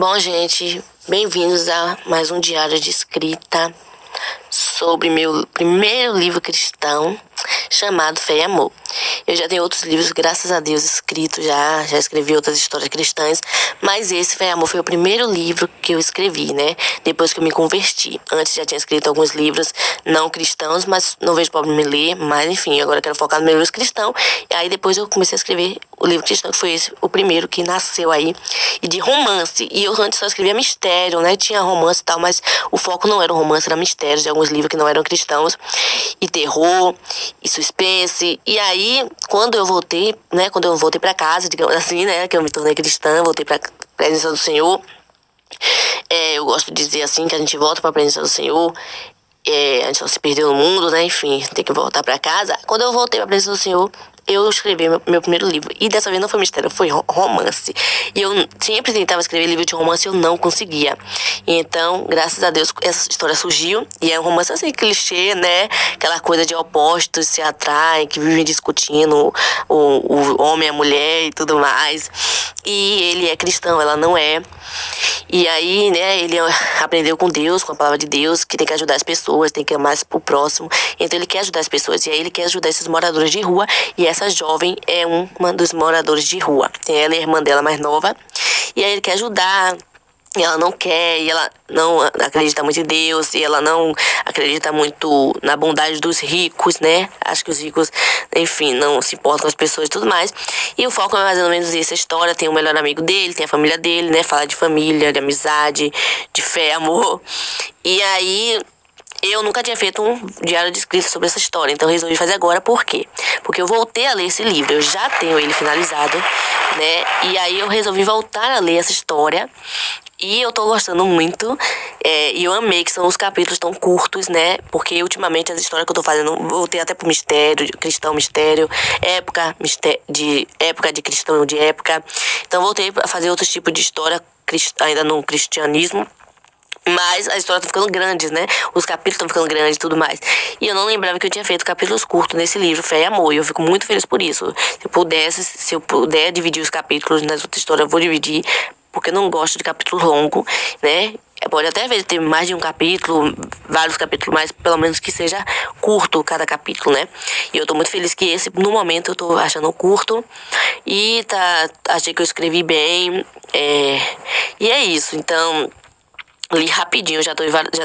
Bom, gente, bem-vindos a mais um diário de escrita sobre meu primeiro livro cristão, chamado Fé e Amor. Eu já tenho outros livros, graças a Deus, escritos já escrevi outras histórias cristãs, mas esse Fé e Amor foi o primeiro livro que eu escrevi, né? Depois que eu me converti. Antes já tinha escrito alguns livros não cristãos, mas não vejo problema em ler, mas enfim, agora eu quero focar no meu livro cristão. E aí depois eu comecei a escrever o livro cristão, que foi esse, o primeiro que nasceu aí, e de romance. E eu antes só escrevia mistério, né? Tinha romance e tal, mas o foco não era o romance, era mistério de alguns livros que não eram cristãos, e terror, e suspense. E aí, quando eu voltei, né? Quando eu voltei pra casa, digamos assim, né? Que eu me tornei cristã, voltei pra presença do Senhor. Eu gosto de dizer assim, que a gente volta pra presença do Senhor. A gente só se perdeu no mundo, né? Enfim, tem que voltar pra casa. Quando eu voltei pra presença do Senhor, eu escrevi meu primeiro livro. E dessa vez não foi mistério, foi romance. E eu sempre tentava escrever livro de romance e eu não conseguia. E então, graças a Deus, essa história surgiu. E é um romance assim, clichê, né? Aquela coisa de opostos se atraem, que vivem discutindo o homem e a mulher e tudo mais. E ele é cristão, ela não é. E aí, né, ele aprendeu com Deus, com a palavra de Deus, que tem que ajudar as pessoas, tem que amar o próximo. Então ele quer ajudar as pessoas, e aí ele quer ajudar esses moradores de rua, e essa jovem é uma dos moradores de rua. Tem ela e a irmã dela mais nova, e aí ele quer ajudar. E ela não quer, e ela não acredita muito em Deus, e ela não acredita muito na bondade dos ricos, né? Acho que os ricos, enfim, não se importam com as pessoas e tudo mais. E o foco é mais ou menos essa história. Tem o melhor amigo dele, tem a família dele, né? Fala de família, de amizade, de fé, amor. E aí, eu nunca tinha feito um diário de escrita sobre essa história, então eu resolvi fazer agora. Por quê? Porque eu voltei a ler esse livro, eu já tenho ele finalizado, né? E aí eu resolvi voltar a ler essa história. E eu tô gostando muito, e eu amei que são os capítulos tão curtos, né? Porque ultimamente as histórias que eu tô fazendo, voltei até pro mistério, cristão mistério, época de cristão de época. Então voltei a fazer outros tipos de história, ainda no cristianismo. Mas a história tá ficando grande, né? Os capítulos estão ficando grandes e tudo mais. E eu não lembrava que eu tinha feito capítulos curtos nesse livro, Fé e Amor. E eu fico muito feliz por isso. Se eu puder dividir os capítulos nas outras histórias, eu vou dividir. Porque eu não gosto de capítulo longo, né? Pode até às vezes ter mais de um capítulo, vários capítulos, mas pelo menos que seja curto cada capítulo, né? E eu tô muito feliz que esse, no momento, eu tô achando curto. E achei que eu escrevi bem. E é isso, então. Li rapidinho, já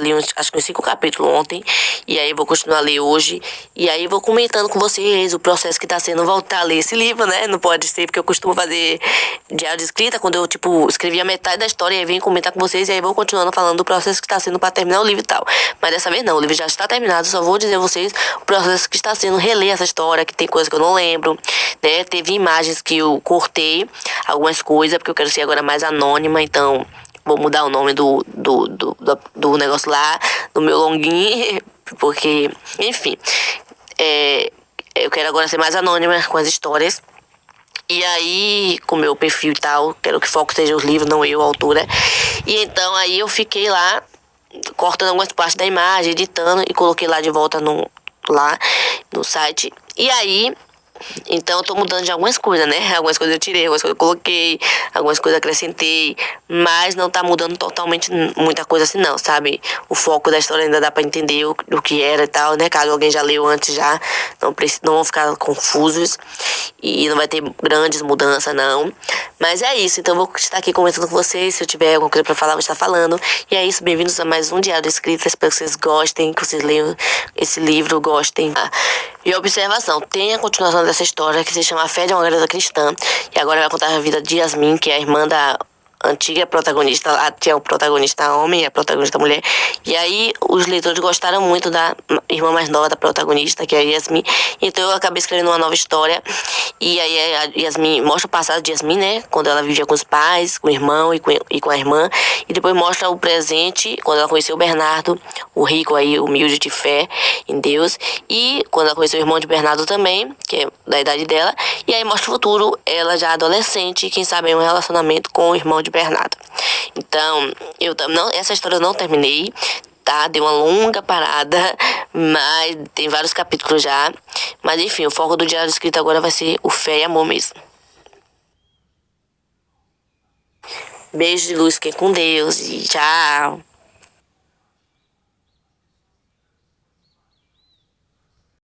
li acho que uns 5 capítulos ontem. E aí vou continuar a ler hoje. E aí vou comentando com vocês o processo que tá sendo voltar a ler esse livro, né? Não pode ser, porque eu costumo fazer diário de escrita, quando eu, escrevi a metade da história e aí venho comentar com vocês. E aí vou continuando falando do processo que tá sendo pra terminar o livro e tal. Mas dessa vez não, o livro já está terminado. Só vou dizer a vocês o processo que está sendo reler essa história, que tem coisas que eu não lembro, né? Teve imagens que eu cortei, algumas coisas, porque eu quero ser agora mais anônima, então... Vou mudar o nome do negócio lá, do meu login, porque, enfim, eu quero agora ser mais anônima com as histórias. E aí, com o meu perfil e tal, quero que o foco seja os livros, não eu, a autora. E então aí eu fiquei lá, cortando algumas partes da imagem, editando e coloquei lá de volta lá no site. E aí... Então eu tô mudando de algumas coisas, né? Algumas coisas eu tirei, algumas coisas eu coloquei, algumas coisas eu acrescentei, mas não tá mudando totalmente muita coisa assim não, sabe? O foco da história ainda dá pra entender o que era e tal, né? Caso alguém já leu antes já, não vão ficar confusos e não vai ter grandes mudanças não. Mas é isso, então eu vou estar aqui comentando com vocês, se eu tiver alguma coisa pra falar, eu vou estar falando. E é isso, bem-vindos a mais um Diário de Escrita, espero que vocês gostem, que vocês leiam esse livro, gostem. E observação, tem a continuação dessa história que se chama A Fé de uma Garota Cristã. E agora vai contar a vida de Yasmin, que é a irmã da antiga protagonista. Lá tinha o protagonista homem e a protagonista mulher. E aí os leitores gostaram muito da irmã mais nova da protagonista, que é a Yasmin. Então eu acabei escrevendo uma nova história. E aí a Yasmin mostra o passado de Yasmin, né? Quando ela vivia com os pais, com o irmão e com a irmã. E depois mostra o presente, quando ela conheceu o Bernardo, o rico aí, humilde de fé em Deus. E quando ela conheceu o irmão de Bernardo também, que é da idade dela. E aí mostra o futuro, ela já adolescente, quem sabe um relacionamento com o irmão de Bernardo. Então, essa história eu não terminei, tá? Deu uma longa parada, mas tem vários capítulos já. Mas enfim, o foco do diário escrito agora vai ser o Fé e Amor mesmo. Beijo de luz, fiquem com Deus e tchau.